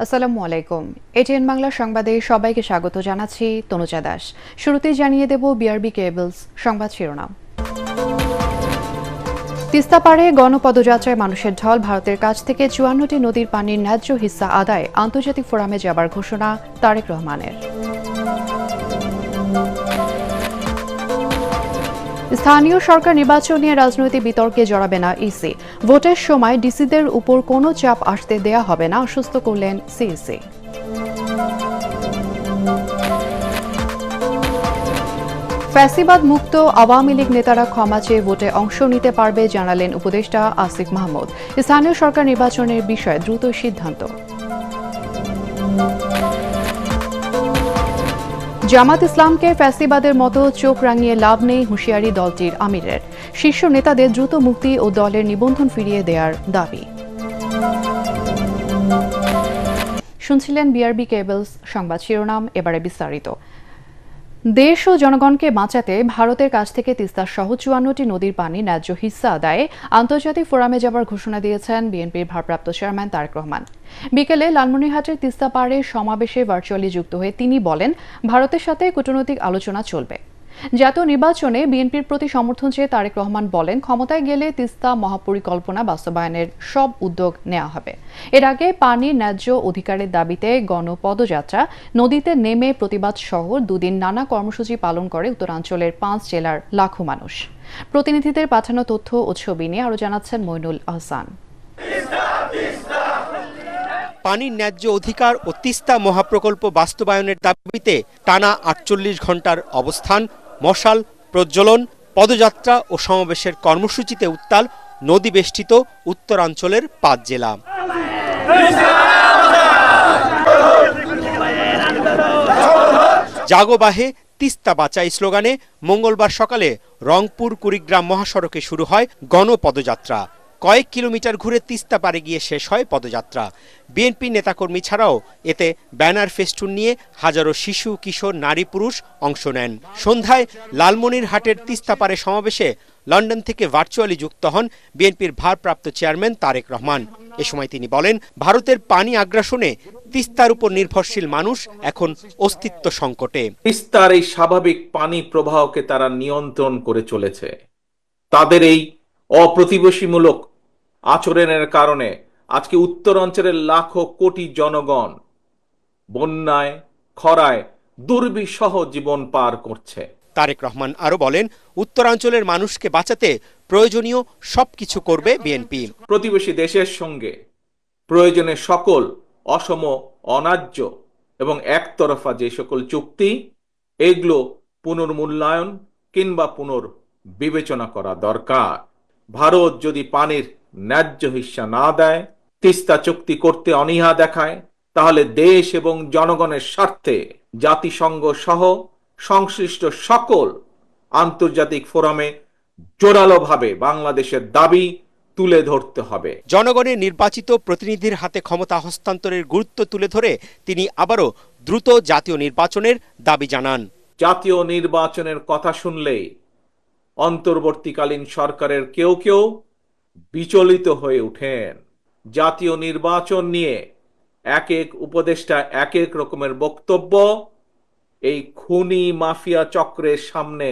আসসালামু আলাইকুম। এটিএন বাংলা সংবাদে সবাইকে স্বাগত জানাচ্ছি তনুজা দাস। শুরুতেই জানিয়ে দেব বিআরবি কেবলস সংবাদ শিরোনাম। তিস্তা পাড়ে গণপদযাত্রায় মানুষের ঢল। ভারতের কাছ থেকে ৫৪টি নদীর পানির ন্যায্য হিস্সা আদায় আন্তর্জাতিক ফোরামে যাবার ঘোষণা তারেক রহমানের। স্থানীয় সরকার নির্বাচন নিয়ে রাজনৈতিক বিতর্কে জড়াবে না ইসি। ভোটের সময় ডিসিদের উপর কোনো চাপ আসতে দেয়া হবে না, আশ্বস্ত করলেন সিইসি। ফ্যাসিবাদ মুক্ত আওয়ামী লীগ নেতারা ক্ষমা চেয়ে ভোটে অংশ নিতে পারবে, জানালেন উপদেষ্টা আসিফ মাহমুদ। স্থানীয় সরকার নির্বাচনের বিষয়ে দ্রুত সিদ্ধান্ত। জামাত ইসলামকে ফ্যাসিবাদের মতো চোখ রাঙিয়ে লাভ নেই, হুঁশিয়ারি দলটির আমিরের। শীর্ষ নেতাদের দ্রুত মুক্তি ও দলের নিবন্ধন ফিরিয়ে দেওয়ার দাবি। শুনছিলেন বিআরবি কেবলস সংবাদ শিরোনাম, এবারে বিস্তারিত। দেশ ও জনগণকে বাঁচাতে ভারতের কাছ থেকে তিস্তা সহ ৫৪টি নদীর পানি ন্যায্য হিস্সা আদায়ে আন্তর্জাতিক ফোরামে যাবার ঘোষণা দিয়েছেন বিএনপির ভারপ্রাপ্ত চেয়ারম্যান তারেক রহমান। বিকেলে লালমনিরহাটের তিস্তা পাড়ে সমাবেশে ভার্চুয়ালি যুক্ত হয়ে তিনি বলেন, ভারতের সাথে কূটনৈতিক আলোচনা চলবে। জাতীয় নির্বাচনে বিএনপির প্রতি সমর্থন চেয়ে তারেক রহমান বলেন, ক্ষমতায় গেলে তিস্তা মহাপরিকল্পনা বাস্তবায়নের সব উদ্যোগ নেওয়া হবে। এর আগে পানির ন্যায্য অধিকারের দাবিতে গণপদযাত্রা, নদীতে নেমে প্রতিবাদ সহ দুদিন নানা কর্মসূচি পালন করে উত্তরাঞ্চলের ৫ জেলার লাখো মানুষ। প্রতিনিধিদের পাঠানো তথ্য ও ছবি নিয়ে আরও জানাচ্ছেন মইনুল আহসান। পানির ন্যায্য অধিকার ও তিস্তা মহাপ্রকল্প বাস্তবায়নের দাবিতে টানা ৪৮ ঘণ্টার অবস্থান, মশাল প্রজ্বলন, পদযাত্রা ও সমাবেশের কর্মসূচিতে উত্তাল নদী বেষ্টিত উত্তরাঞ্চলের ৫ জেলা। জাগো বাহে তিস্তা বাঁচাই স্লোগানে মঙ্গলবার সকালে রংপুর কুড়িগ্রাম মহাসড়কে শুরু হয় গণপদযাত্রা। কয়েক কিলোমিটার ঘুরে তিস্তা পাড়ে গিয়ে শেষ হয় পদযাত্রা। বিএনপি নেতাকর্মী ছাড়াও এতে ব্যানার ফেস্টুন নিয়ে হাজারো শিশু, কিশোর, নারী, পুরুষ অংশ নেন। সন্ধ্যায় লালমনিরহাটের তিস্তা পাড়ে সমাবেশে লন্ডন থেকে ভার্চুয়ালি যুক্ত হন বিএনপির ভারপ্রাপ্ত চেয়ারম্যান তারেক রহমান। এ সময় তিনি বলেন, ভারতের পানি আগ্রাসনে তিস্তার উপর নির্ভরশীল মানুষ এখন অস্তিত্ব সংকটে। তিস্তার এই স্বাভাবিক পানি প্রবাহকে তারা নিয়ন্ত্রণ করে চলেছে। তাদের এই অপ্রতিবেশীমূলক আচরণের কারণে আজকে উত্তরাঞ্চলের লাখো কোটি জনগণ বন্যায়, খরায় দুর্বিষহ জীবন পার করছে। তারেক রহমান আরো বলেন, উত্তরাঞ্চলের মানুষকে বাঁচাতে প্রয়োজনীয় সবকিছু করবে বিএনপি। প্রতিবেশী দেশের সঙ্গে প্রয়োজনে সকল অসম, অন্যায্য এবং একতরফা যে সকল চুক্তি, এগুলো পুনর্মূল্যায়ন কিংবা পুনর্বিবেচনা করা দরকার। ভারত যদি পানির ন্যায্য হিস্সা না দেয়, তিস্তা চুক্তি করতে অনীহা দেখায়, তাহলে দেশ এবং জনগণের স্বার্থে জাতিসংঘ সহ সংশ্লিষ্ট সকল আন্তর্জাতিক ফোরামে জোরালোভাবে বাংলাদেশের দাবি তুলে ধরতে হবে। জনগণের নির্বাচিত প্রতিনিধির হাতে ক্ষমতা হস্তান্তরের গুরুত্ব তুলে ধরে তিনি আবারও দ্রুত জাতীয় নির্বাচনের দাবি জানান। জাতীয় নির্বাচনের কথা শুনলেই অন্তর্বর্তীকালীন সরকারের কেউ কেউ বিচলিত হয়ে ওঠেন। জাতীয় নির্বাচন নিয়ে এক এক উপদেষ্টা এক এক রকমের বক্তব্য এই খুনি মাফিয়া চক্রের সামনে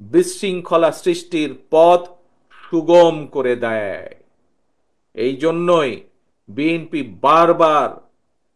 বিশৃঙ্খলা সৃষ্টির পথ সুগম করে দেয়। এই জন্যই বিএনপি বারবার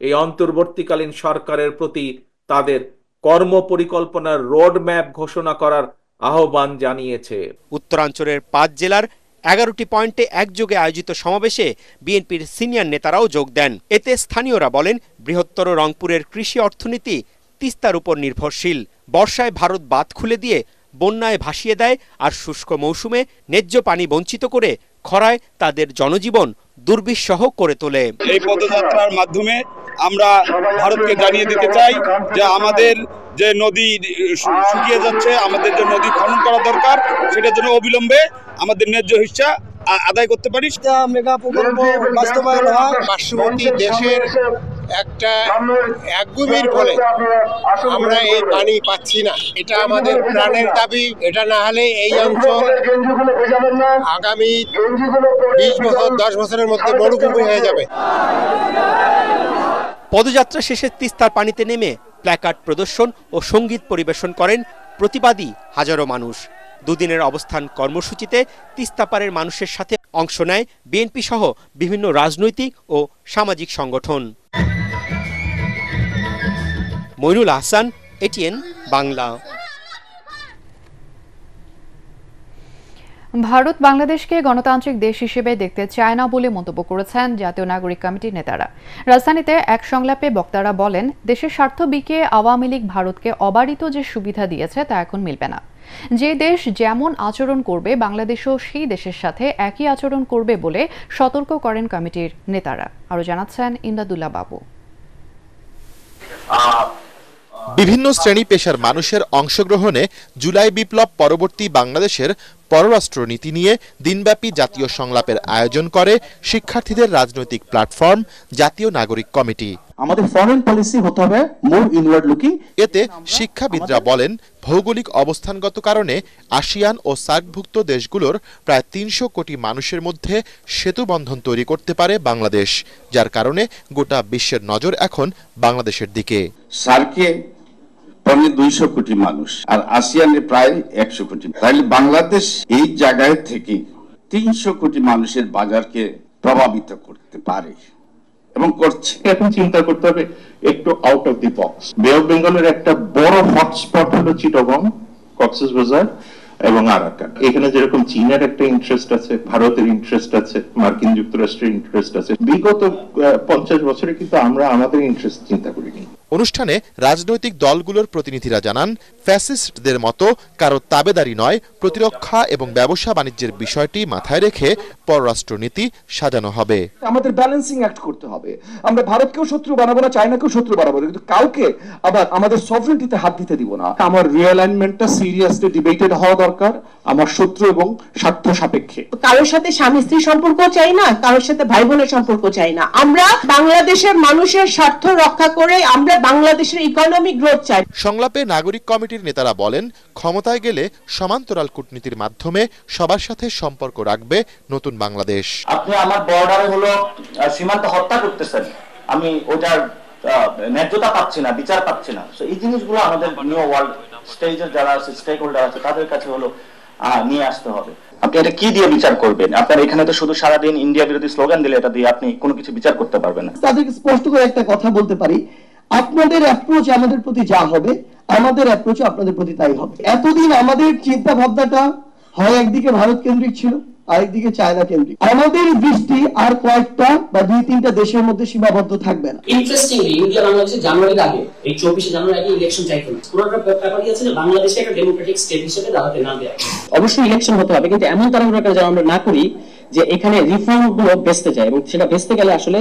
এই অন্তর্বর্তীকালীন সরকারের প্রতি তাদের কর্মপরিকল্পনার রোডম্যাপ ঘোষণা করার আহ্বান জানিয়েছে। উত্তরাঞ্চলের ৫ জেলার ১১টি পয়েন্টে একযোগে আয়োজিত সমাবেশে বিএনপির সিনিয়র নেতারাও যোগ দেন। এতে স্থানীয়রা বলেন, বৃহত্তর রংপুরের কৃষি অর্থনীতি তিস্তার উপর নির্ভরশীল। বর্ষায় ভারত বাঁধ খুলে দিয়ে বন্যায় ভাসিয়ে দেয়, আর শুষ্ক মৌসুমে ন্যায্য পানি বঞ্চিত করে খরায় তাদের জনজীবন দুর্বিষহ করে তোলে। এই পদযাত্রার মাধ্যমে আমরা ভারতকে জানিয়ে দিতে চাই যে আমাদের যে নদী শুকিয়ে যাচ্ছে, আমাদের যে নদী খনন করা দরকার, সেটার জন্য অবিলম্বে আমাদের ন্যায্য হিস্সা আদায় করতে পারি। মেগা প্রকল্প বাস্তবায়ন হয়, পার্শ্ববর্তী দেশের একটা একগুমির ফলে আমরা এই পানি পাচ্ছি না। এটা আমাদের প্রাণের দাবি। এটা না হলে এই অঞ্চল আগামী 20 বছর 10 বছরের মধ্যে মরুভূমি হয়ে যাবে। পদযাত্রা শেষে তিস্তার পানিতে নেমে প্ল্যাকার্ড প্রদর্শন ও সঙ্গীত পরিবেশন করেন প্রতিবাদী হাজারো মানুষ। দুদিনের অবস্থান কর্মসূচিতে তিস্তাপাড়ের মানুষের সাথে অংশ নেয় বিএনপি সহ বিভিন্ন রাজনৈতিক ও সামাজিক সংগঠন। মইনুল আহসান, এটিএন বাংলা। ভারত বাংলাদেশকে গণতান্ত্রিক দেশ হিসেবে দেখতে চায় না বলে মন্তব্য করেছেন জাতীয় নাগরিক কমিটির নেতারা। রাজধানীতে এক সংলাপে বক্তারা বলেন, দেশের স্বার্থ বিকিয়ে আওয়ামী লীগ ভারতকে অবারিত যে সুবিধা দিয়েছে তা এখন মিলবে না। যে দেশ যেমন আচরণ করবে বাংলাদেশও সেই দেশের সাথে একই আচরণ করবে বলে সতর্ক করেন কমিটির নেতারা। আরও জানাচ্ছেন ইমদাদুল্লাহ বাবু। বিভিন্ন শ্রেণী পেশার মানুষের অংশগ্রহণে জুলাই বিপ্লব পরবর্তী বাংলাদেশের পররাষ্ট্র নীতি নিয়ে দিনব্যাপী জাতীয় সংলাপের আয়োজন করে শিক্ষার্থীদের রাজনৈতিক প্ল্যাটফর্ম জাতীয় নাগরিক কমিটি। আমাদের ফরেন পলিসি হতে হবে মোর ইনওয়ার্ড লুকিং। এতে শিক্ষাবিদরা বলেন, ভৌগোলিক অবস্থানগত কারণে আসিয়ান ও সার্কভুক্ত দেশগুলোর প্রায় ৩০০ কোটি মানুষের মধ্যে সেতু বন্ধন তৈরি করতে পারে বাংলাদেশ, যার কারণে গোটা বিশ্বের নজর এখন বাংলাদেশের দিকে। সার্কে প্রায় ২০০ কোটি মানুষ আর আসিয়ানে প্রায় ১০০ কোটি, তাহলে বাংলাদেশ এই জায়গায় থেকে ৩০০ কোটি মানুষের বাজারকে প্রভাবিত করতে পারে এবং করছে। এখন চিন্তা করতে হবে একটু আউট অফ দি বক্স। বে অফ বেঙ্গলের একটা বড় হটস্পট হলো চিটাগং, কক্সবাজার এবং আরাকান। এখানে যেরকম চীনের একটা ইন্টারেস্ট আছে, ভারতের ইন্টারেস্ট আছে, মার্কিন যুক্তরাষ্ট্রের ইন্টারেস্ট আছে। বিগত ৫০ বছরে কিন্তু আমরা আমাদের ইন্টারেস্ট চিন্তা করিনি। অনুষ্ঠানে রাজনৈতিক দলগুলোর প্রতিনিধিরা জানান, ফ্যাসিস্টদের মতো কারো তাবেদারি নয়, প্রতিরক্ষা এবং ব্যবসা বাণিজ্যের বিষয়টি মাথায় রেখে পররাষ্ট্রনীতি সাজানো হবে। আমাদের ব্যালেন্সিং অ্যাক্ট করতে হবে। আমরা ভারতকেও শত্রু বানাবো না, চায়নাকেও শত্রু বানাবো না, কিন্তু কাউকে আবার আমাদের সভরেন্টিতে হাত দিতে দিব না। আমার রিঅ্যালাইনমেন্টটা সিরিয়াসলি ডিবেটেড হওয়া দরকার, আমার শত্রু এবং স্বার্থ সাপেক্ষে। কারোর সাথে স্বামী স্ত্রী সম্পর্ক চাই না, কারোর সাথে ভাই বোনের সম্পর্ক চাই না। আমরা বাংলাদেশের মানুষের স্বার্থ রক্ষা করে আমরা বাংলাদেশের ইকোনমিক গ্রোথ চাই। সংলাপে নাগরিক কমিটির নেতারা বলেন, ক্ষমতায় গেলে সমান্তরাল কূটনীতির মাধ্যমে সবার সাথে সম্পর্ক রাখবে নতুন বাংলাদেশ। আপনি আমার বর্ডারে হলো সীমান্ত হত্যা করতেছেন, আমি ওটার ন্যায্যতা পাচ্ছি না, বিচার পাচ্ছি না। এই জিনিসগুলো আমাদের নিউ ওয়ার্ল্ড স্টেজের যারা আছে, স্টেক হোল্ডার আছে, তাদের কাছে হলো নিয়ে আসতে হবে। আপনি এটা কি দিয়ে বিচার করবেন? আপনার এখানে তো শুধু সারাদিন ইন্ডিয়া বিরোধী স্লোগান দিলে এটা দিয়ে আপনি কোনো কিছু বিচার করতে পারবেন না। তাদেরকে স্পষ্ট করে একটা কথা বলতে পারি, আপনাদের অ্যাপ্রোচ আমাদের প্রতি যা হবে, আমাদের অ্যাপ্রোচ আপনাদের প্রতি তাই হবে। এতদিন আমাদের চিন্তা ভাবনাটা হয় একদিকে ভারত কেন্দ্রিক ছিল, আরেকদিকে চায়না কেন্দ্রিক। আমাদের দৃষ্টি আর কয়েকটা বা ২-৩টা দেশের মধ্যে সীমাবদ্ধ থাকবে না। ইন্টারেস্টিংলি ইন্ডিয়া বাংলাদেশে জানুয়ারির আগে, এই ২৪ জানুয়ারি আগে ইলেকশন চাইতো না। পুরোটা ব্যাপারই আছে যে বাংলাদেশে একটা ডেমোক্রেটিক স্টেট হিসেবে দাঁড়াতে না দেয়। অবশ্যই ইলেকশন হতে হবে, কিন্তু এমন তাড়াহুড়ো করে যেন আমরা না করি যে এখানে রিফর্ম গুলো বেচতে যায়, এবং সেটা বেচতে গেলে আসলে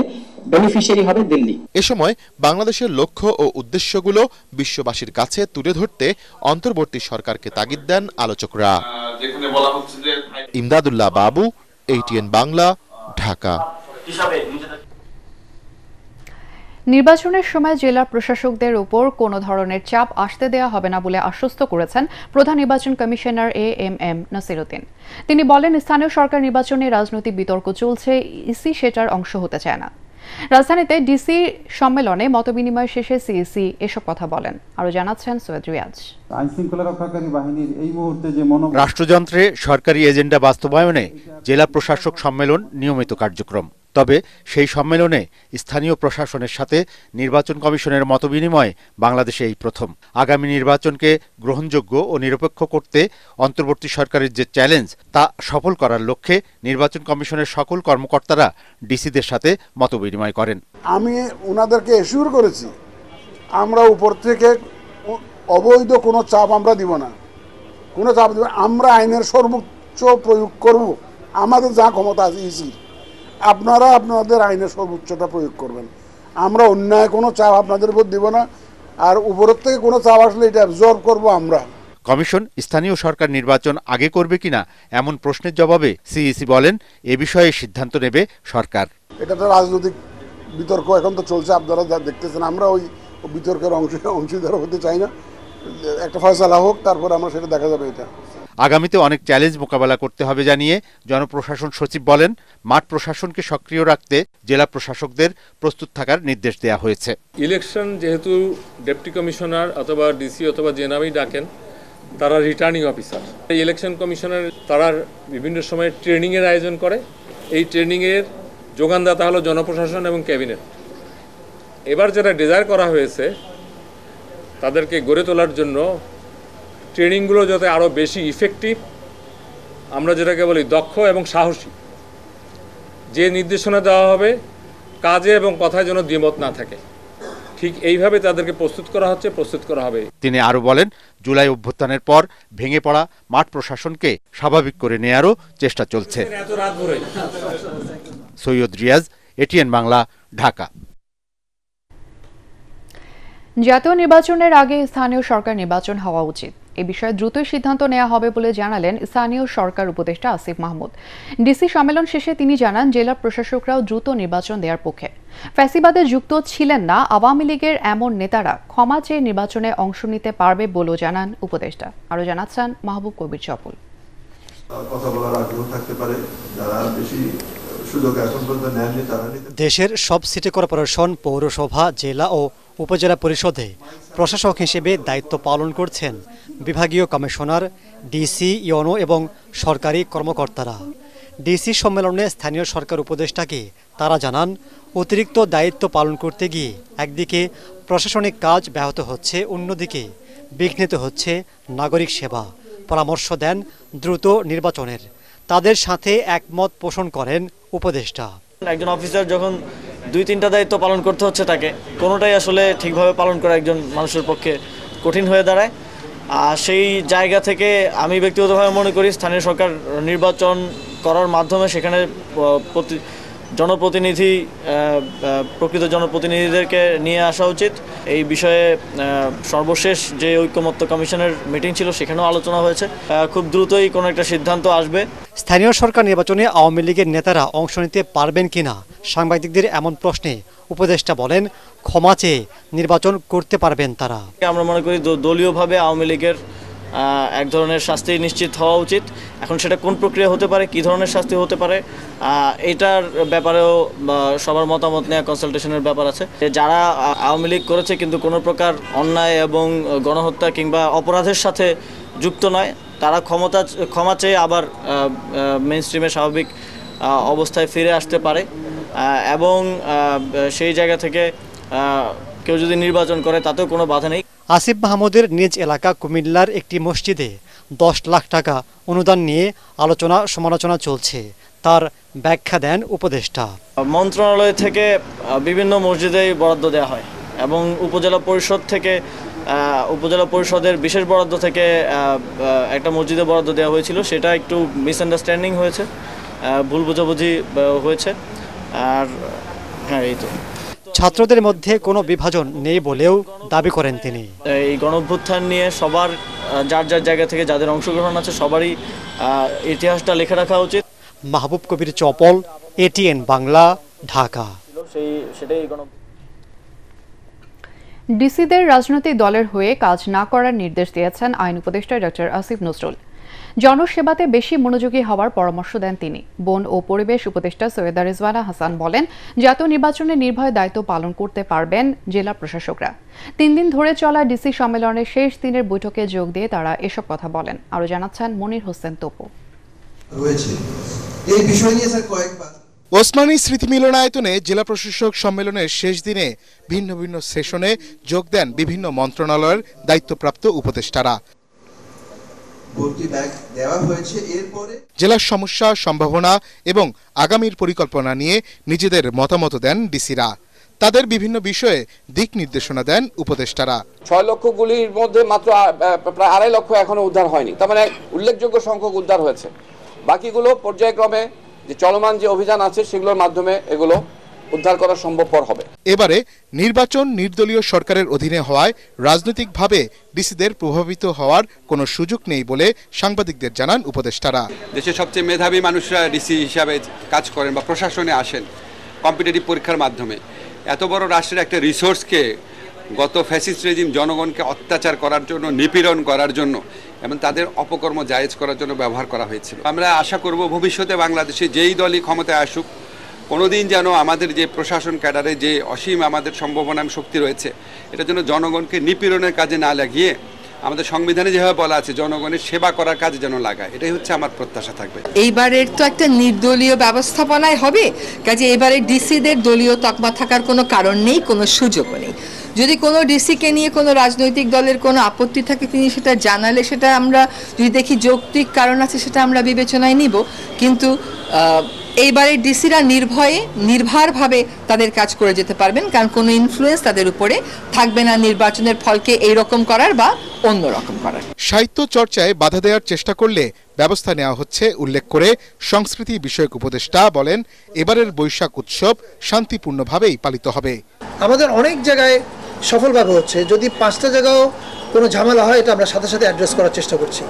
বেনিফিশিয়ারি হবে দিল্লি। এ সময় বাংলাদেশের লক্ষ্য ও উদ্দেশ্যগুলো বিশ্ববাসীর কাছে তুলে ধরতে অন্তর্বর্তী সরকারকে তাগিদ দেন আলোচকরা। ইমদাদুল্লাহ বাবু, এটিএন বাংলা, ঢাকা। নির্বাচনের সময় জেলা প্রশাসকদের উপর কোনো ধরনের চাপ আসতে দেওয়া হবে না বলে আশ্বস্ত করেছেন প্রধান নির্বাচন কমিশনার এএমএম নাসিরউদ্দিন। তিনি বলেন, স্থানীয় সরকার নির্বাচনে রাজনৈতিক বিতর্ক চলছে, ইসি সেটার অংশ হতে চায় না। রাজধানীতে ডিসি সম্মেলনে মতবিনিময় শেষে সিইসি এসব কথা বলেন। আরও জানাচ্ছেন সৈয়দ রিয়াজ। আইনশৃঙ্খলা রক্ষাকারী বাহিনীর এই মুহূর্তে যে রাষ্ট্রযন্ত্রে সরকারি এজেন্ডা বাস্তবায়নে জেলা প্রশাসক সম্মেলন নিয়মিত কার্যক্রম। তবে সেই সম্মেলনে স্থানীয় প্রশাসনের সাথে নির্বাচন কমিশনের মতবিনিময় বাংলাদেশে এই প্রথম। আগামী নির্বাচনকে গ্রহণযোগ্য ও নিরপেক্ষ করতে অন্তর্বর্তী সরকারের যে চ্যালেঞ্জ তা সফল করার লক্ষ্যে নির্বাচন কমিশনের সকল কর্মকর্তারা ডিসিদের সাথে মতবিনিময় করেন। আমি ওনাদেরকে এশিওর করেছি, আমরা উপর থেকে অবৈধ কোনো চাপ আমরা দিব না, কোনো চাপ দিব। আমরা আইনের সর্বোচ্চ প্রয়োগ করব, আমাদের যা ক্ষমতা আছে ইসি, আপনারা আপনাদের আইনের সর্বোচ্চটা প্রয়োগ করবেন। আমরা অন্যায় কোনো চাপ আপনাদের উপর দিব না, আর উপরের থেকে কোনো চাপ আসলে এটা অ্যাবজর্ব করব আমরা। কমিশন স্থানীয় সরকার নির্বাচন আগে করবে কিনা এমন প্রশ্নের জবাবে সিইসি বলেন, এ বিষয়ে সিদ্ধান্ত নেবে সরকার। এটা তো রাজনৈতিক বিতর্ক এখন তো চলছে, আপনারা যা দেখতেছেন। আমরা ওই বিতর্কের অংশীদার হতে চাই না, একটা ফয়সালা হোক, তারপর আমরা সেটা দেখা যাবে। এটা আগামীতে অনেক চ্যালেঞ্জ মোকাবেলা করতে হবে জানিয়ে জনপ্রশাসন সচিব বলেন, মাঠ প্রশাসনকে সক্রিয় রাখতে জেলা প্রশাসকদের প্রস্তুত থাকার নির্দেশ দেওয়া হয়েছে। ইলেকশন যেহেতু ডেপুটি কমিশনার অথবা ডিসি অথবা যে নামেই ডাকেন তারা রিটার্নিং অফিসার, এই ইলেকশন কমিশনার তারা বিভিন্ন সময় ট্রেনিংয়ের আয়োজন করে। এই ট্রেনিংয়ের যোগানদাতা হলো জনপ্রশাসন এবং ক্যাবিনেট। এবার যেটা ডিজায়ার করা হয়েছে তাদেরকে গড়ে তোলার জন্য ট্রেনিংগুলো যাতে আরও বেশি ইফেক্টিভ, আমরা যেটাকে বলি দক্ষ এবং সাহসী, যে নির্দেশনা দেওয়া হবে কাজে এবং কথায় যেন দ্বিমত না থাকে, ঠিক এইভাবে তাদেরকে প্রস্তুত করা হবে। তিনি আরও বলেন, জুলাই অভ্যুত্থানের পর ভেঙে পড়া মাঠ প্রশাসনকে স্বাভাবিক করে নেয়ারও চেষ্টা চলছে। সৈয়দ রিয়াজ, এটিএন বাংলা, ঢাকা। জাতীয় নির্বাচনের আগে স্থানীয় সরকার নির্বাচন হওয়া উচিত, এ বিষয়ে দ্রুতই সিদ্ধান্ত নেওয়া হবে বলে জানালেন স্থানীয় সরকার উপদেষ্টা আসিফ মাহমুদ। ডিসি সম্মেলন শেষে তিনি জানান, জেলা প্রশাসকরাও দ্রুত নির্বাচন দেওয়ার পক্ষে। ফ্যাসিবাদে যুক্ত ছিলেন না আওয়ামী লীগের এমন নেতারা ক্ষমা চেয়ে নির্বাচনে অংশ নিতে পারবে বলেও জানান উপদেষ্টা। আরও জানাচ্ছেন মাহবুব কবির চপল। কথা বলার আগ্রহ থাকতে পারে, যারা বেশি সুযোগ এখন পর্যন্ত নেননি তারা নিতে। দেশের সব সিটি কর্পোরেশন, পৌরসভা, জেলা ও উপজেলা পরিষদে প্রশাসক হিসেবে দায়িত্ব পালন করছেন বিভাগীয় কমিশনার, ডিসি, ইওনো এবং সরকারি কর্মকর্তারা। ডিসি সম্মেলনে স্থানীয় সরকার উপদেষ্টাকে তারা জানান, অতিরিক্ত দায়িত্ব পালন করতে গিয়ে একদিকে প্রশাসনিক কাজ ব্যাহত হচ্ছে, অন্যদিকে বিঘ্নিত হচ্ছে নাগরিক সেবা। পরামর্শ দেন দ্রুত নির্বাচনের। তাদের সাথে একমত পোষণ করেন উপদেষ্টা। একজন অফিসার যখন 2-3টা দায়িত্ব পালন করতে হচ্ছে, তাকে কোনোটাই আসলে ঠিকভাবে পালন করা একজন মানুষের পক্ষে কঠিন হয়ে দাঁড়ায়। সেই জায়গা থেকে আমি ব্যক্তিগতভাবে মনে করি স্থানীয় সরকার নির্বাচন করার মাধ্যমে সেখানে জনপ্রতিনিধি, প্রকৃত জনপ্রতিনিধিদেরকে নিয়ে আসা উচিত। এই বিষয়ে সর্বশেষ যে ঐকমত্য কমিশনের মিটিং ছিল সেখানেও আলোচনা হয়েছে। খুব দ্রুতই কোনো একটা সিদ্ধান্ত আসবে। স্থানীয় সরকার নির্বাচনে আওয়ামী লীগের নেতারা অংশ নিতে পারবেন কিনা সাংবাদিকদের এমন প্রশ্নে উপদেষ্টা বলেন, ক্ষমা চেয়ে নির্বাচন করতে পারবেন তারা। আমরা মনে করি দলীয়ভাবে আওয়ামী লীগের এক ধরনের শাস্তি নিশ্চিত হওয়া উচিত। এখন সেটা কোন প্রক্রিয়া হতে পারে, কী ধরনের শাস্তি হতে পারে, এটার ব্যাপারেও সবার মতামত নেওয়া, কনসালটেশনের ব্যাপার আছে। যারা আওয়ামী লীগ করেছে কিন্তু কোনো প্রকার অন্যায় এবং গণহত্যা কিংবা অপরাধের সাথে যুক্ত নয়, তারা ক্ষমা চেয়ে আবার মেইনস্ট্রিমে স্বাভাবিক অবস্থায় ফিরে আসতে পারে। এবং সেই জায়গা থেকে কেউ যদি নির্বাচন করে তাতেও কোনো বাধা নেই। আসিফ মাহমুদের নিজ এলাকা কুমিল্লার একটি মসজিদে 10 লাখ টাকা অনুদান নিয়ে আলোচনা সমালোচনা চলছে, তার ব্যাখ্যা দেন উপদেষ্টা। মন্ত্রণালয় থেকে বিভিন্ন মসজিদেই বরাদ্দ দেওয়া হয় এবং উপজেলা পরিষদ থেকে, উপজেলা পরিষদের বিশেষ বরাদ্দ থেকে একটা মসজিদে বরাদ্দ দেওয়া হয়েছিল। সেটা একটু মিসআন্ডারস্ট্যান্ডিং হয়েছে, ভুল বোঝাবুঝি হয়েছে। আর হ্যাঁ, এই তো ছাত্রদের মধ্যে কোনো বিভাজন নেই বলেও দাবি করেন তিনি। এই গণঅভ্যুত্থান নিয়ে সবার যার যার জায়গা থেকে যাদের অংশগ্রহণ আছে সবারই ইতিহাসটা লিখে রাখা উচিত। মাহবুব কবির চপল, এটিএন বাংলা, ঢাকা। ডিসিদের রাজনৈতিক দলের হয়ে কাজ না করার নির্দেশ দিয়েছেন আইন উপদেষ্টা ডক্টর আসিফ নজরুল। জনসেবাতে বেশি মনোযোগী হওয়ার পরামর্শ দেন তিনি। বন ও পরিবেশ উপদেষ্টা সৈয়দা রিজওয়ানা হাসান বলেন, জাতীয় নির্বাচনে নির্ভয়ে দায়িত্ব পালন করতে পারবেন জেলা প্রশাসকরা। 3 দিন ধরে চলা ডিসি সম্মেলনের শেষ দিনের বৈঠকে যোগ দিয়ে তারা এসব কথা বলেন। আরও জানাচ্ছেন মনির হোসেন তোপো। ওসমানী স্মৃতি মিলনায়তনে জেলা প্রশাসক সম্মেলনের শেষ দিনে ভিন্ন ভিন্ন সেশনে যোগ দেন বিভিন্ন মন্ত্রণালয়ের দায়িত্বপ্রাপ্ত উপদেষ্টারা। জেলার সমস্যা, সম্ভাবনা এবং আগামীর পরিকল্পনা নিয়ে নিজেদের মতামত দেন ডিসিরা। তাদের বিভিন্ন বিষয়ে দিক নির্দেশনা দেন উপদেষ্টারা। 6 লক্ষ গুলির মধ্যে মাত্র প্রায় 2.5 লক্ষ এখনো উদ্ধার হয়নি, তার মানে উল্লেখযোগ্য সংখ্যক উদ্ধার হয়েছে। বাকিগুলো পর্যায়ক্রমে যে চলমান যে অভিযান আছে সেগুলোর মাধ্যমে এগুলো উদ্ধার করা সম্ভবপর হবে। এবারে নির্বাচন নির্দলীয় সরকারের অধীনে হওয়ায় রাজনৈতিকভাবে ডিসিদের প্রভাবিত হওয়ার কোনো সুযোগ নেই বলে সাংবাদিকদের জানান উপদেষ্টারা। দেশের সবচেয়ে মেধাবী মানুষরা ডিসি হিসাবে কাজ করেন বা প্রশাসনে আসেন কম্পিটিটিভ পরীক্ষার মাধ্যমে। এত বড় রাষ্ট্রের একটা রিসোর্সকে গত ফ্যাসিস্ট রেজিম জনগণকে অত্যাচার করার জন্য, নিপীড়ন করার জন্য এবং তাদের অপকর্ম জায়েজ করার জন্য ব্যবহার করা হয়েছিল। আমরা আশা করব ভবিষ্যতে বাংলাদেশে যেই দলই ক্ষমতায় আসুক, কোনোদিন যেন আমাদের যে প্রশাসন ক্যাডারে যে অসীম আমাদের সম্ভাবনা শক্তি রয়েছে, এটা যেন জনগণকে নিপীড়নের কাজে না লাগিয়ে আমাদের সংবিধানে যেভাবে বলা আছে জনগণের সেবা করার কাজে যেন লাগায়, এটাই হচ্ছে আমার প্রত্যাশা থাকবে। এইবারের তো একটা নির্দলীয় ব্যবস্থাপনায় হবে, কাজে এবারে ডিসিদের দলীয় তকমা থাকার কোনো কারণ নেই, কোনো সুযোগও নেই। যদি কোনো ডিসিকে নিয়ে কোনো রাজনৈতিক দলের কোনো আপত্তি থাকে তিনি সেটা জানালে সেটা আমরা যদি দেখি যৌক্তিক কারণ আছে সেটা আমরা বিবেচনায় নিব, কিন্তু এইবারে ডিসিরা নির্ভরভাবে তাদের কাজ করে যেতে পারবেন, কারণ কোনো ইনফ্লুয়েন্স তাদের উপরে থাকবে না নির্বাচনের ফলকে এইরকম করার বা অন্যরকম করার। সাহিত্য চর্চায় বাধা দেওয়ার চেষ্টা করলে ব্যবস্থা নেওয়া হচ্ছে উল্লেখ করে সংস্কৃতি বিষয়ক উপদেষ্টা বলেন, এবারের বৈশাখ উৎসব শান্তিপূর্ণভাবেই পালিত হবে। আমাদের অনেক জায়গায় সফলভাবে হচ্ছে, যদি 5টা জায়গাও কোনো ঝামেলা হয় এটা আমরা সাথে সাথে অ্যাড্রেস করার চেষ্টা করছি।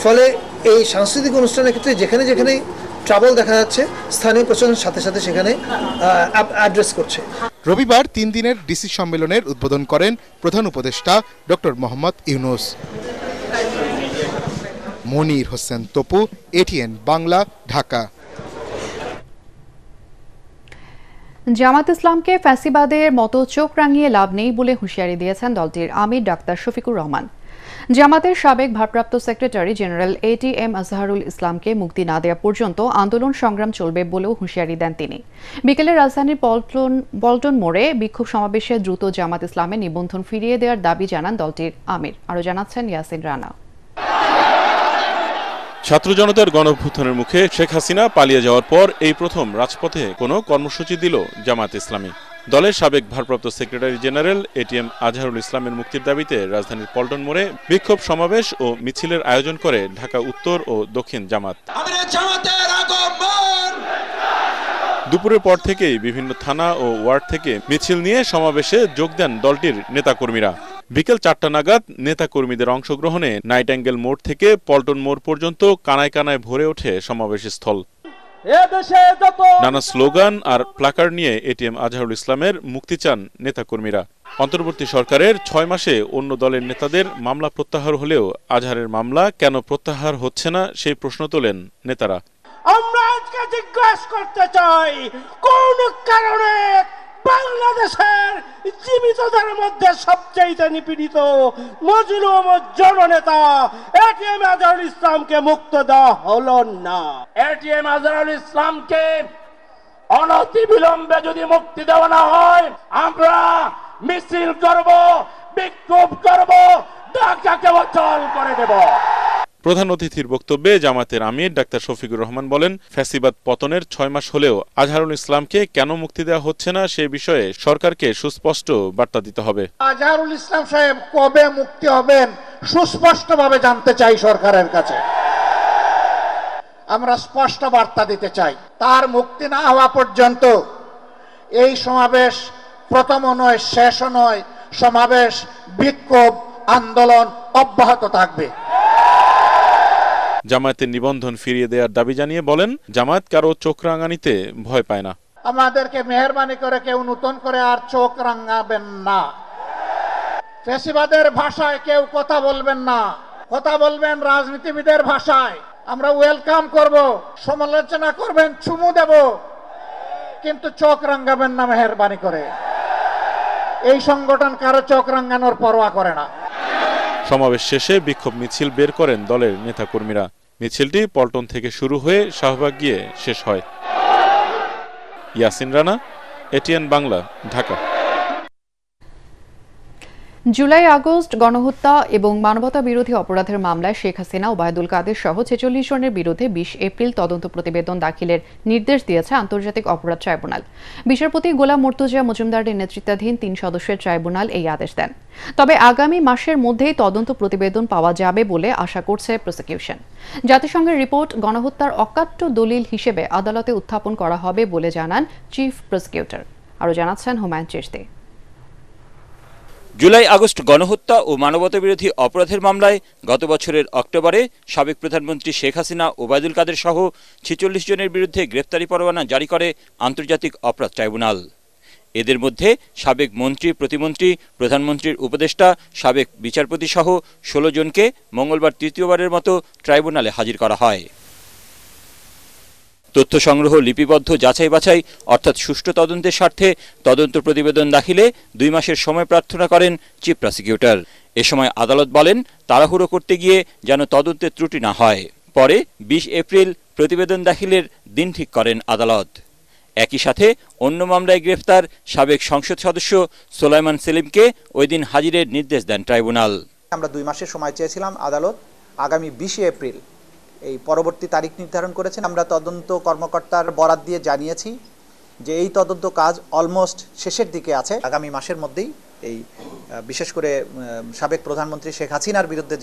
ফলে এই সাংস্কৃতিক অনুষ্ঠানের ক্ষেত্রে যেখানে যেখানে ট্রাবল দেখা যাচ্ছে স্থানীয় প্রশাসনের সাথে সাথে সেখানে অ্যাড্রেস করছে। রবিবার 3 দিনের ডিসি সম্মেলনের উদ্বোধন করেন প্রধান উপদেষ্টা ডক্টর মোহাম্মদ ইউনূস। মনির হোসেন তপু, এটিএন বাংলা, ঢাকা। জামাত ইসলামকে ফ্যাসিবাদের মতো চোখ রাঙিয়ে লাভ নেই বলে হুঁশিয়ারি দিয়েছেন দলটির আমির ডাক্তার শফিকুর রহমান। জামাতের সাবেক ভারপ্রাপ্ত সেক্রেটারি জেনারেল ATM আজহারুল ইসলামকে মুক্তি না দেওয়া পর্যন্ত আন্দোলন সংগ্রাম চলবে বলেও হুঁশিয়ারি দেন তিনি। বিকেলে রাজধানীর পল্টন মোড়ে বিক্ষোভ সমাবেশে দ্রুত জামাত ইসলামের নিবন্ধন ফিরিয়ে দেওয়ার দাবি জানান দলটির আমির। আরও জানাচ্ছেন ইয়াসিন রানা। ছাত্র জনতার গণঅভ্যুত্থানের মুখে শেখ হাসিনা পালিয়ে যাওয়ার পর এই প্রথম রাজপথে কোনো কর্মসূচি দিল জামাত ইসলামী। দলের সাবেক ভারপ্রাপ্ত সেক্রেটারি জেনারেল ATM আজহারুল ইসলামের মুক্তির দাবিতে রাজধানীর পল্টন মোড়ে বিক্ষোভ সমাবেশ ও মিছিলের আয়োজন করে ঢাকা উত্তর ও দক্ষিণ জামাত। দুপুরের পর থেকেই বিভিন্ন থানা ও ওয়ার্ড থেকে মিছিল নিয়ে সমাবেশে যোগ দেন দলটির নেতাকর্মীরা। বিকেল 4টা নাগাদ নেতাকর্মীদের অংশগ্রহণে নাইটাঙ্গেল মোড় থেকে পল্টন মোড় পর্যন্ত কানায় কানায় ভরে ওঠে সমাবেশ স্থল। নানা স্লোগান আর প্লাকার্ড নিয়ে ATM আজহারুল ইসলামের মুক্তি চান নেতাকর্মীরা। অন্তর্বর্তী সরকারের 6 মাসে অন্য দলের নেতাদের মামলা প্রত্যাহার হলেও আজহারের মামলা কেন প্রত্যাহার হচ্ছে না সেই প্রশ্ন তোলেন নেতারা। আমরা আজকে জিজ্ঞাসা করতে চাই, কোন কারণে বাংলাদেশের জীবিতদের মধ্যে সবচেয়ে নিপীড়িত মজলুম জননেতা ATM আজহারুল ইসলামকে মুক্ত দেওয়া হলো না? ATM আজহারুল ইসলামকে অনতিবিলম্বে যদি মুক্তি দেওয়া না হয় আমরা মিছিল করব, বিক্ষোভ করব, ঢাকাকে অচল করে দেব। প্রধান অতিথির বক্তব্যে জামাতের আমির ডাক্তার শফিকুর রহমান বলেন, ফ্যাসিবাদ পতনের 6 মাস হলেও আজহারুল ইসলামকে কেন মুক্তি দেওয়া হচ্ছে না সে বিষয়ে সরকারকে সুস্পষ্ট বার্তা দিতে হবে। আজহারুল ইসলাম সাহেব কবে মুক্তি হবেন সুস্পষ্টভাবে জানতে চাই সরকারের কাছে। আমরা স্পষ্ট বার্তা দিতে চাই, তার মুক্তি না হওয়া পর্যন্ত এই সমাবেশ প্রথম নয়, শেষও নয়, সমাবেশ, বিক্ষোভ, আন্দোলন অব্যাহত থাকবে। জামায়াতের নিবন্ধন ফিরিয়ে দেওয়ার দাবি জানিয়ে বলেন, জামায়াত কারো চোখ রাঙানিতে ভয় পায় না। আমাদেরকে মেহেরবানি করে কেউ নতুন করে আর চোখ রাঙাবেন না। ফ্যাসিবাদের ভাষায় কেউ কথা বলবেন না, কথা বলবেন রাজনীতিবিদের ভাষায়। আমরা ওয়েলকাম করব, সমালোচনা করবেন, চুমু দেব, কিন্তু চোখ রাঙাবেন না মেহেরবানি করে। এই সংগঠন কারো চোখ রাঙানোর পরোয়া করে না। সমাবেশ শেষে বিক্ষোভ মিছিল বের করেন দলের নেতাকর্মীরা। মিছিলটি পল্টন থেকে শুরু হয়ে শাহবাগ গিয়ে শেষ হয়। Yasin Rana, ATN Bangla, Dhaka. July August গণহত্যা এবং মানবতা বিরোধী অপরাধের মামলায় শেখ হাসিনা, ওবায়দুল কাদের সহ 46 জনের বিরুদ্ধে 20 এপ্রিল তদন্ত প্রতিবেদন দাখিলের নির্দেশ দিয়েছে আন্তর্জাতিক অপরাধ ট্রাইব্যুনাল। বিচারপতি গোলাম মর্তুজা মজুমদারের নেতৃত্বাধীন 3 সদস্যের ট্রাইব্যুনাল এই আদেশ দেন। তবে আগামী মাসের মধ্যেই তদন্ত প্রতিবেদন পাওয়া যাবে বলে আশা করছে প্রসিকিউশন। জাতিসংঘের রিপোর্ট গণহত্যার অকাট্য দলিল হিসেবে আদালতে উত্থাপন করা হবে বলে জানান চিফ প্রসিকিউটর। আরও জানাচ্ছেন হুমায়ুন চিশতি। জুলাই আগস্ট গণহত্যা ও মানবতা বিরোধী অপরাধের মামলায় গত বছরের অক্টোবরে সাবেক প্রধানমন্ত্রী শেখ হাসিনা, ওবায়দুল কাদের সহ 46 জনের বিরুদ্ধে গ্রেফতারি পরোয়ানা জারি করে আন্তর্জাতিক অপরাধ ট্রাইব্যুনাল। এদের মধ্যে সাবেক মন্ত্রী, প্রতিমন্ত্রী, প্রধানমন্ত্রীর উপদেষ্টা, সাবেক বিচারপতি সহ 16 জনকে মঙ্গলবার তৃতীয়বারের মতো ট্রাইব্যুনালে হাজির করা হয়। তথ্য সংগ্রহ, লিপিবদ্ধ যাচাই বাছাই অর্থাৎ সুষ্ঠু তদন্তের স্বার্থে তদন্ত প্রতিবেদন দাখিলে 2 মাসের সময় প্রার্থনা করেন চিফ প্রসিকিউটর। এ সময় আদালত বলেন, তাড়াহুড়ো করতে গিয়ে যেন তদন্তের ত্রুটি না হয়। পরে 20 এপ্রিল প্রতিবেদন দাখিলের দিন ঠিক করেন আদালত। একই সাথে অন্য মামলায় গ্রেফতার সাবেক সংসদ সদস্য সোলাইমান সেলিমকে ওই দিন হাজিরের নির্দেশ দেন ট্রাইব্যুনাল। আমরা 2 মাসের সময় চেয়েছিলাম, আদালত আগামী 20 এপ্রিল এই পরবর্তী তারিখ নির্ধারণ করেছেন। আমরা তদন্ত কর্মকর্তার বরাত দিয়ে জানিয়েছি যে এই তদন্ত কাজ অলমোস্ট শেষের দিকে আছে। আগামী মাসের মধ্যেই এই বিশেষ করে সাবেক প্রধানমন্ত্রী শেখ হাসিনার বিরুদ্ধে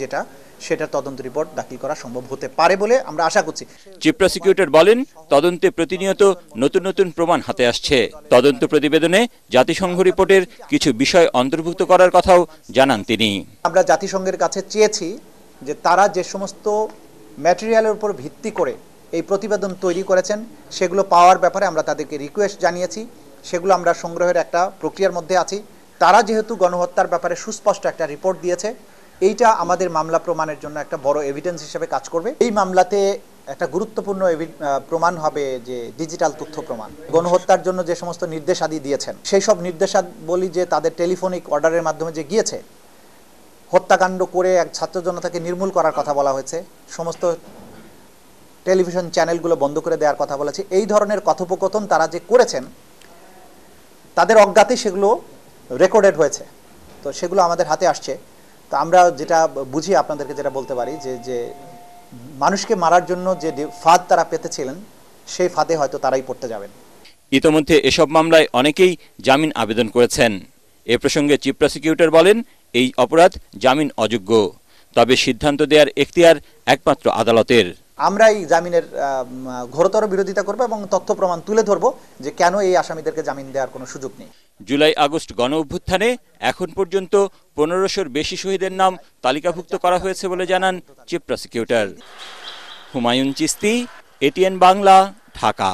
সেটা তদন্ত রিপোর্ট দাখিল করা সম্ভব হতে পারে বলে আমরা আশা করছি। চিফ প্রসিকিউটর বলেন, তদন্তে প্রতিনিয়ত নতুন নতুন প্রমাণ হাতে আসছে। তদন্ত প্রতিবেদনে জাতিসংঘ রিপোর্টের কিছু বিষয় অন্তর্ভুক্ত করার কথাও জানান তিনি। আমরা জাতিসংঘের কাছে চেয়েছি যে তারা যে সমস্ত ম্যাটেরিয়ালের উপর ভিত্তি করে এই প্রতিবেদন তৈরি করেছেন সেগুলো পাওয়ার ব্যাপারে আমরা তাদেরকে রিকোয়েস্ট জানিয়েছি। সেগুলো আমরা সংগ্রহের একটা প্রক্রিয়ার মধ্যে আছি। তারা যেহেতু গণহত্যার ব্যাপারে সুস্পষ্ট একটা রিপোর্ট দিয়েছে, এইটা আমাদের মামলা প্রমাণের জন্য একটা বড় এভিডেন্স হিসেবে কাজ করবে। এই মামলাতে একটা গুরুত্বপূর্ণ প্রমাণ হবে যে ডিজিটাল তথ্য প্রমাণ। গণহত্যার জন্য যে সমস্ত নির্দেশাদি দিয়েছেন সেই সব নির্দেশাবলী যে তাদের টেলিফোনিক অর্ডারের মাধ্যমে যে গিয়েছে, হত্যাকাণ্ড করে এক ছাত্র জনতাকে নির্মূল করার কথা বলা হয়েছে, সমস্ত টেলিভিশন চ্যানেলগুলো বন্ধ করে দেওয়ার কথা বলেছে, এই ধরনের কথোপকথন তারা যে করেছেন তাদের অজ্ঞাতে সেগুলো রেকর্ডেড হয়েছে। তো সেগুলো আমাদের হাতে আসছে। তো আমরা যেটা বুঝি আপনাদেরকে যেটা বলতে পারি যে মানুষকে মারার জন্য যে ফাঁদ তারা পেতেছিলেন সেই ফাঁদে হয়তো তারাই পড়তে যাবেন। ইতোমধ্যে এসব মামলায় অনেকেই জামিন আবেদন করেছেন। এ প্রসঙ্গে চিফ প্রসিকিউটর বলেন, এই অপরাধ জামিন অযোগ্য, তবে সিদ্ধান্ত দেওয়ার এখতিয়ার একমাত্র আদালতের। আমরা এই জামিনের ঘোরতর বিরোধিতা করব এবং তথ্য প্রমাণ তুলে ধরব যে কেন এই আসামিদেরকে জামিন দেওয়ার কোনো সুযোগ নেই। জুলাই আগস্ট গণ অভ্যুত্থানে এখন পর্যন্ত 1500-র বেশি শহীদের নাম তালিকাভুক্ত করা হয়েছে বলে জানান chief prosecutor. Humayun Chishti, ATN Bangla, Dhaka.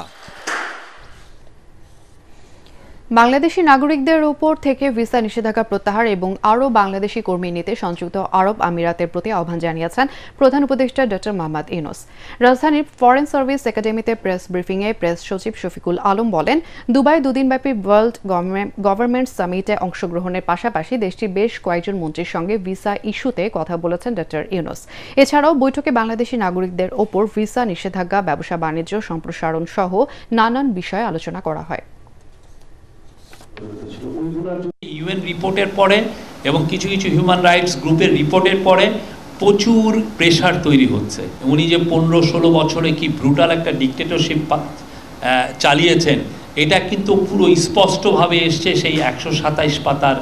Bangladeshi নাগরিকদের উপর থেকে ভিসা নিষেধাজ্ঞা প্রত্যাহার এবং আরও বাংলাদেশি কর্মী নিতে সংযুক্ত আরব আমিরাতের প্রতি আহ্বান জানিয়েছেন প্রধান উপদেষ্টা ডক্টর মোহাম্মদ ইউনূস। রাজধানীর ফরেন সার্ভিস একাডেমিতে প্রেস ব্রিফিংয়ে প্রেস সচিব শফিকুল আলম বলেন, দুবাই 2 দিনব্যাপী ওয়ার্ল্ড গভর্নমেন্ট সামিটে অংশগ্রহণের পাশাপাশি দেশটির বেশ কয়েকজন মন্ত্রীর সঙ্গে ভিসা ইস্যুতে কথা বলেছেন ডক্টর ইউনূস। এছাড়াও বৈঠকে বাংলাদেশি নাগরিকদের ওপর ভিসা নিষেধাজ্ঞা, ব্যবসা বাণিজ্য সম্প্রসারণ সহ নানান বিষয়ে আলোচনা করা হয়। ইউএন রিপোর্টের পরে এবং কিছু কিছু হিউম্যান রাইটস গ্রুপের রিপোর্টের পরে প্রচুর প্রেশার তৈরি হচ্ছে। উনি যে 15-16 বছরে কি ব্রুটাল একটা ডিক্টেটরশিপ চালিয়েছেন, এটা কিন্তু পুরো স্পষ্টভাবে এসছে সেই 127 পাতার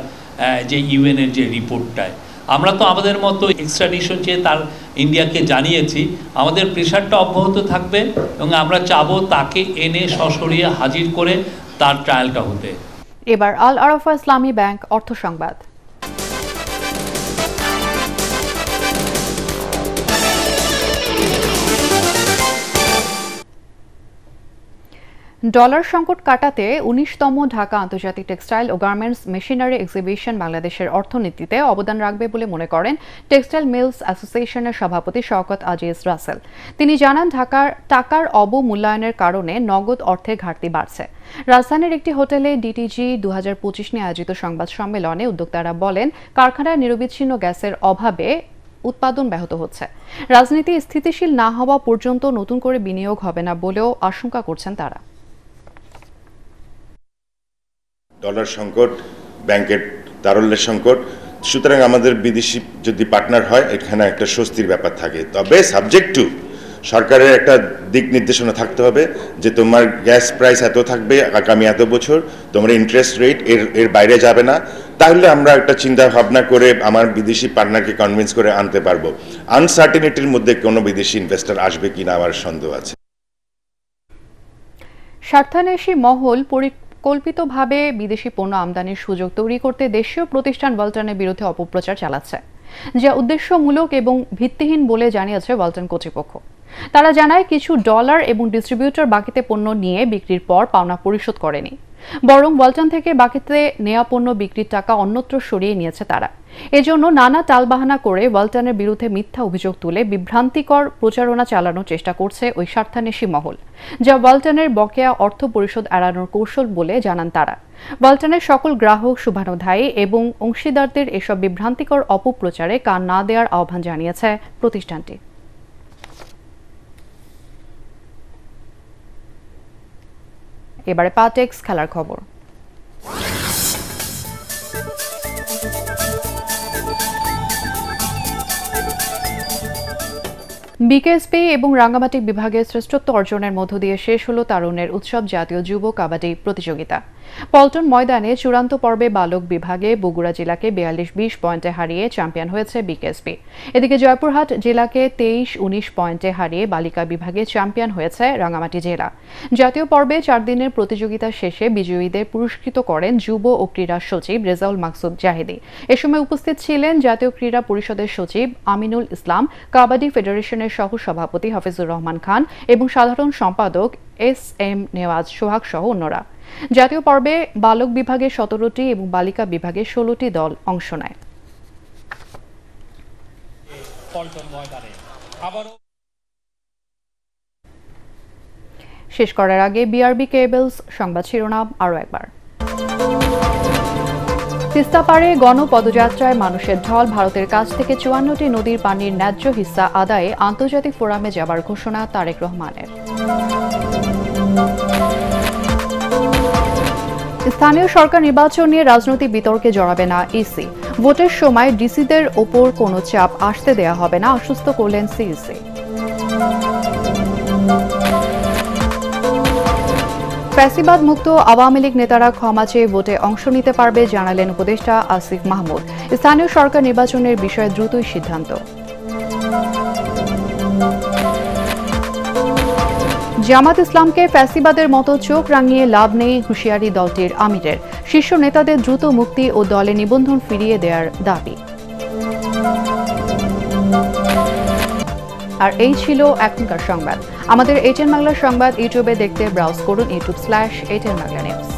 যে ইউএনের যে রিপোর্টটায়। আমরা তো আমাদের মতো এক্সট্রাডিশন চেয়ে তার ইন্ডিয়াকে জানিয়েছি। আমাদের প্রেশারটা অব্যাহত থাকবে এবং আমরা চাবো তাকে এনে সশরীরে হাজির করে তার ট্রায়ালটা হতে। এবার আল আরাফা ইসলামী ব্যাংক অর্থ সংবাদ। ডলার সংকট কাটাতে 19তম ঢাকা আন্তর্জাতিক টেক্সটাইল ও গার্মেন্টস মেশিনারি এক্সিবিশন বাংলাদেশের অর্থনীতিতে অবদান রাখবে বলে মনে করেন টেক্সটাইল মিলস অ্যাসোসিয়েশনের সভাপতি শওকত আজিজ রাসেল। তিনি জানান, টাকার অবমূল্যায়নের কারণে নগদ অর্থের ঘাটতি বাড়ছে। রাজধানীর একটি হোটেলে ডিটিজি 2025 নিয়ে আয়োজিত সংবাদ সম্মেলনে উদ্যোক্তারা বলেন, কারখানায় নিরবিচ্ছিন্ন গ্যাসের অভাবে উৎপাদন ব্যাহত হচ্ছে। রাজনীতি স্থিতিশীল না হওয়া পর্যন্ত নতুন করে বিনিয়োগ হবে না বলেও আশঙ্কা করছেন তারা। ডলার সংকট, ব্যাংকের তারল্যের সংকট, সুতরাং আমাদের বিদেশি যদি পার্টনার হয় এখানে একটা স্বস্তির ব্যাপার থাকে। তবে সাবজেক্ট টু সরকারের একটা দিক নির্দেশনা থাকতে হবে যে তোমার গ্যাস প্রাইস এত থাকবে আগামী এত বছর, তোমার ইন্টারেস্ট রেট এর বাইরে যাবে না। তাহলে আমরা একটা চিন্তা ভাবনা করে আমার বিদেশি পার্টনারকে কনভিন্স করে আনতে পারবো। আনসার্টেনিটির মধ্যে কোনো বিদেশি ইনভেস্টর আসবে কিনা আমার সন্দেহ আছে। স্বার্থান্বেষী মহল পরিকল্পিতভাবে বিদেশি পণ্য আমদানির সুযোগ তৈরি করতে দেশীয় প্রতিষ্ঠান ওয়ালটনের বিরুদ্ধে অপপ্রচার চালাচ্ছে, যা উদ্দেশ্যমূলক এবং ভিত্তিহীন বলে জানিয়েছে ওয়ালটন কর্তৃপক্ষ। তারা জানায়, কিছু ডলার এবং ডিস্ট্রিবিউটর বাকিতে পণ্য নিয়ে বিক্রির পর পাওনা পরিশোধ করেনি। বরং ওয়ালটন থেকে বাকিতে নেওয়া পণ্য বিক্রির টাকা অন্যত্র সরিয়ে নিয়েছে তারা। এজন্য নানা টালবাহানা করে ওয়ালটনের বিরুদ্ধে মিথ্যা অভিযোগ তুলে বিভ্রান্তিকর প্রচারণা চালানোর চেষ্টা করছে ওই স্বার্থান্বেষী মহল, যা ওয়ালটনের বকেয়া অর্থ পরিশোধ এড়ানোর কৌশল বলে জানান তারা। ওয়ালটনের সকল গ্রাহক, শুভানুধ্যায়ী এবং অংশীদারদের এসব বিভ্রান্তিকর অপপ্রচারে কান না দেওয়ার আহ্বান জানিয়েছে প্রতিষ্ঠানটি। এবারে পাটেক্স খেলার খবর। বিকেএসপি এবং রাঙ্গামাটি বিভাগের শ্রেষ্ঠত্ব অর্জনের মধ্য দিয়ে শেষ হল তারুণ্যের উৎসব জাতীয় যুব কাবাডি প্রতিযোগিতা। পল্টন ময়দানে চূড়ান্ত পর্বে বালক বিভাগে বগুড়া জেলাকে 42-20 পয়েন্টে হারিয়ে চ্যাম্পিয়ন হয়েছে বিকেএসপি। এদিকে জয়পুরহাট জেলাকে 23-19 পয়েন্টে হারিয়ে বালিকা বিভাগে চ্যাম্পিয়ন হয়েছে রাঙ্গামাটি জেলা। জাতীয় পর্বে 4 দিনের প্রতিযোগিতা শেষে বিজয়ীদের পুরস্কৃত করেন যুব ও ক্রীড়া সচিব রেজাউল মাকসুদ জাহিদি। এ সময় উপস্থিত ছিলেন জাতীয় ক্রীড়া পরিষদের সচিব আমিনুল ইসলাম, কাবাডি ফেডারেশনের সহ সভাপতি হাফিজুর রহমান খান এবং সাধারণ সম্পাদক SM নেওয়াজ সোহাগ সহ অন্যরা। জাতীয় পর্বে বালক বিভাগে 17টি এবং বালিকা বিভাগে 16টি দল অংশ নেয়। শেষ করার আগে বিআরবি কেবলস সংবাদ শিরোনাম আরও একবার। তিস্তা পারে গণপদযাত্রায় মানুষের ঢল, ভারতের কাছ থেকে 54টি নদীর পানির ন্যায্য হিস্সা আদায়ে আন্তর্জাতিক ফোরামে যাবার ঘোষণা তারেক রহমানের। স্থানীয় সরকার নির্বাচন নিয়ে রাজনৈতিক বিতর্কে জড়াবে না ইসি। ভোটের সময় ডিসিদের ওপর কোনো চাপ আসতে দেয়া হবে না, আশ্বস্ত করলেন সিইসি। ফ্যাসিবাদ মুক্ত আওয়ামী লীগ নেতারা ক্ষমা চেয়ে ভোটে অংশ নিতে পারবে, জানালেন উপদেষ্টা আসিফ মাহমুদ। স্থানীয় সরকার নির্বাচনের বিষয়ে দ্রুতই সিদ্ধান্ত। জামাত ইসলামকে ফ্যাসিবাদের মতো চোখ রাঙিয়ে লাভ নেই, হুঁশিয়ারি দলটির আমিরের। শীর্ষ নেতাদের দ্রুত মুক্তি ও দলে নিবন্ধন ফিরিয়ে দেওয়ার দাবি। আর এই ছিল এখনকার সংবাদ। আমাদের ATN বাংলা সংবাদ ইউটিউবে দেখতে ব্রাউজ করুন youtube/ATN Bangla News।